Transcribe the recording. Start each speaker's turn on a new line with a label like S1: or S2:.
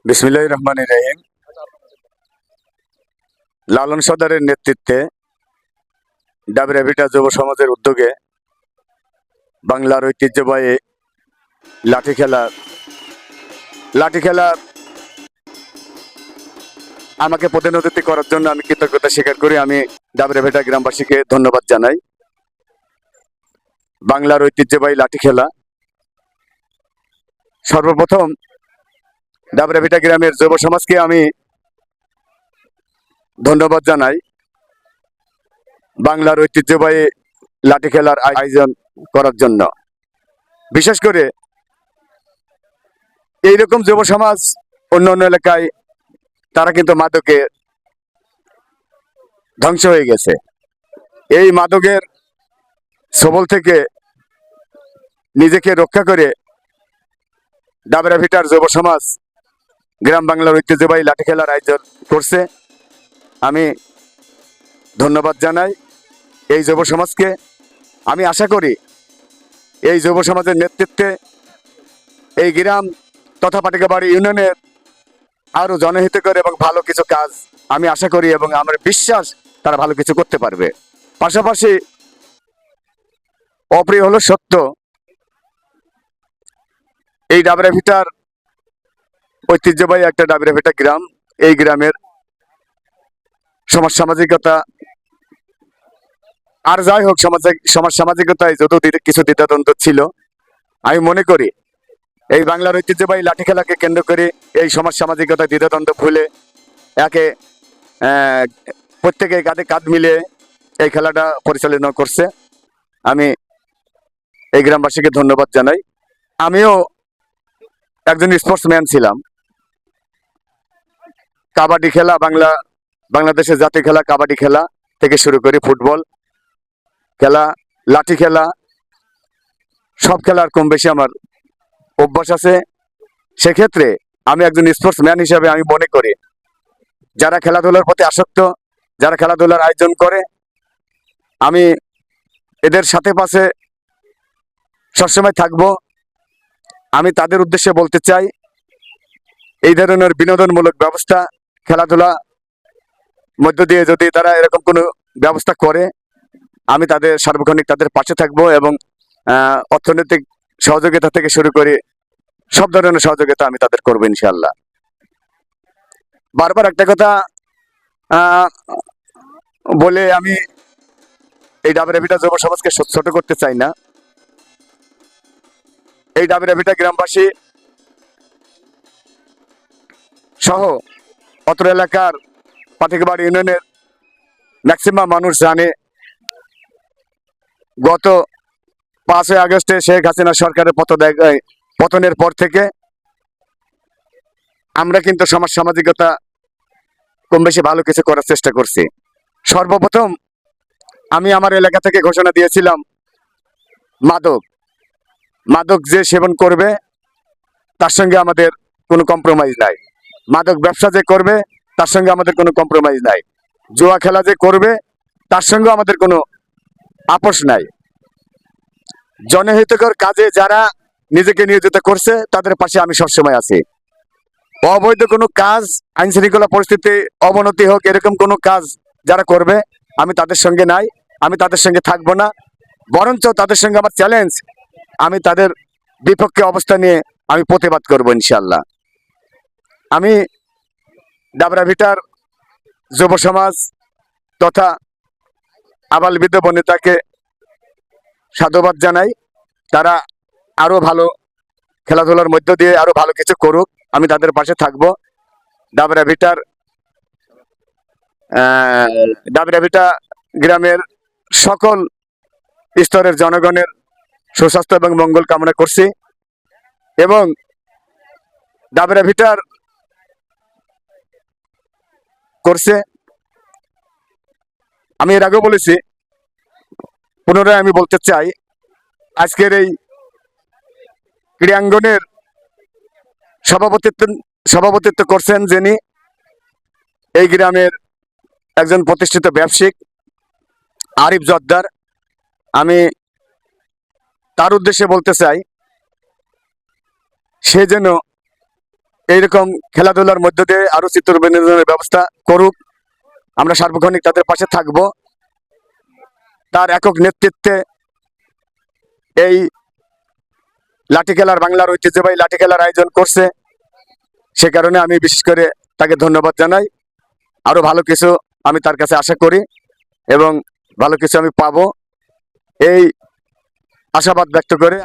S1: বিসমিল্লাহির রহমানির রহিম। লালন সর্দারের নেতৃত্বে ডাবরাভিটা যুব সমাজের উদ্যোগে বাংলার ঐতিহ্যবাহী লাঠি খেলা লাঠি খেলা আমাকে প্রতিনিধিত্ব করার জন্য আমি কৃতজ্ঞতা স্বীকার করি। আমি ডাবরাভিটা গ্রামবাসীকে ধন্যবাদ জানাই। বাংলার ঐতিহ্যবাহী লাঠি খেলা সর্বপ্রথম ডাবরাভিটা গ্রামের যুব সমাজকে আমি ধন্যবাদ জানাই বাংলার ঐতিহ্যবাহী লাঠি খেলার আয়োজন করার জন্য। বিশেষ করে এইরকম যুব সমাজ অন্য অন্য এলাকায় তারা কিন্তু মাদকে ধ্বংস হয়ে গেছে। এই মাদকের সবল থেকে নিজেকে রক্ষা করে ডাবরাভিটার যুব সমাজ গ্রাম বাংলার ঐতিহ্যবাহী লাঠি খেলার আয়োজন করছে। আমি ধন্যবাদ জানাই এই যুব সমাজকে। আমি আশা করি এই যুব সমাজের নেতৃত্বে এই গ্রাম তথা পাটিকাবাড়ি ইউনিয়নের আরো জনহিতকর এবং ভালো কিছু কাজ আমি আশা করি এবং আমার বিশ্বাস তারা ভালো কিছু করতে পারবে। পাশাপাশি অপ্রিয় হলো সত্য, এই ডাবরাভিটার ঐতিহ্যবাহী একটা ডাবরাভিটা গ্রাম। এই গ্রামের সমাজ সামাজিকতা আর যাই হোক সমাজ সামাজিকতায় যত কিছু দ্বিধাদ্বন্দ্ব ছিল, আমি মনে করি এই বাংলার ঐতিহ্যবাহী লাঠি খেলাকে কেন্দ্র করে এই সমাজ সামাজিকতা দ্বিধাদ্বন্দ্ব ভুলে একে প্রত্যেকে কাঁধে কাঁধ মিলে এই খেলাটা পরিচালনা করছে। আমি এই গ্রামবাসীকে ধন্যবাদ জানাই। আমিও একজন স্পোর্টসম্যান ছিলাম। কাবাডি খেলা বাংলাদেশের জাতীয় খেলা কাবাডি খেলা থেকে শুরু করে ফুটবল খেলা, লাঠি খেলা, সব খেলার কম বেশি আমার অভ্যাস আছে। সেক্ষেত্রে আমি একজন স্পোর্টসম্যান হিসাবে আমি মনে করি যারা খেলাধুলার প্রতি আসক্ত, যারা খেলাধুলার আয়োজন করে, আমি এদের সাথে পাশে সবসময় থাকবো। আমি তাদের উদ্দেশ্যে বলতে চাই এই ধরনের বিনোদনমূলক ব্যবস্থা খেলাধুলা মধ্য দিয়ে যদি তারা এরকম কোনো ব্যবস্থা করে, আমি তাদের সার্বক্ষণিক তাদের পাশে থাকবো এবং অর্থনৈতিক সহযোগিতা থেকে শুরু করে সব ধরনের সহযোগিতা আমি তাদের করবো ইনশাআল্লাহ। বারবার একটা কথা বলে আমি এই ডাবরাভিটা যুব সমাজকে ছোট করতে চাই না। এই ডাবরাভিটা গ্রামবাসী সহ অত্র এলাকার পাটিকাবাড়ি ইউনিয়নের ম্যাক্সিমাম মানুষ জানে গত 5ই আগস্টে শেখ হাসিনা সরকারের পতনের পর থেকে আমরা কিন্তু সমাজ সামাজিকতা কম বেশি ভালো কিছু করার চেষ্টা করছি। সর্বপ্রথম আমি আমার এলাকা থেকে ঘোষণা দিয়েছিলাম মাদক যে সেবন করবে তার সঙ্গে আমাদের কোনো কম্প্রোমাইজ নাই। মাদক ব্যবসা যে করবে তার সঙ্গে আমাদের কোনো কম্প্রোমাইজ নাই। জুয়া খেলা যে করবে তার সঙ্গে আমাদের কোনো আপোষ নাই। জনহিতকর কাজে যারা নিজেকে নিয়োজিত করছে তাদের পাশে আমি সবসময় আছি। অবৈধ কোনো কাজ, আইন শৃঙ্খলা পরিস্থিতি অবনতি হোক এরকম কোনো কাজ যারা করবে আমি তাদের সঙ্গে নাই, আমি তাদের সঙ্গে থাকবো না। বরঞ্চ তাদের সঙ্গে আমার চ্যালেঞ্জ, আমি তাদের বিপক্ষে অবস্থা নিয়ে আমি প্রতিবাদ করবো ইনশাআল্লাহ। আমি ডাবরাভিটার যুব সমাজ তথা আবাল বৃদ্ধ বনিতাকে সাধুবাদ জানাই। তারা আরো ভালো খেলাধুলার মধ্য দিয়ে আরো ভালো কিছু করুক, আমি তাদের পাশে থাকবো। ডাবরাভিটা গ্রামের সকল স্তরের জনগণের সুস্বাস্থ্য এবং মঙ্গল কামনা করছি এবং ডাবরাভিটার করছে। আমি এর আগেও বলেছি, পুনরায় আমি বলতে চাই, আজকের এই ক্রীড়াঙ্গনের সভাপতিত্ব করছেন যিনি এই গ্রামের একজন প্রতিষ্ঠিত ব্যবসায়িক আরিফ জর্দার। আমি তার উদ্দেশ্যে বলতে চাই সে যেন এইরকম খেলাধুলার মধ্য দিয়ে আরো চিত্র বিনোদনের ব্যবস্থা করুক। আমরা সার্বক্ষণিক তাদের পাশে থাকব। তার একক নেতৃত্বে এই লাঠি খেলার, বাংলার ঐতিহ্যবাহী লাঠি খেলার আয়োজন করছে। সে কারণে আমি বিশেষ করে তাকে ধন্যবাদ জানাই। আরো ভালো কিছু আমি তার কাছে আশা করি এবং ভালো কিছু আমি পাবো, এই আশাবাদ ব্যক্ত করে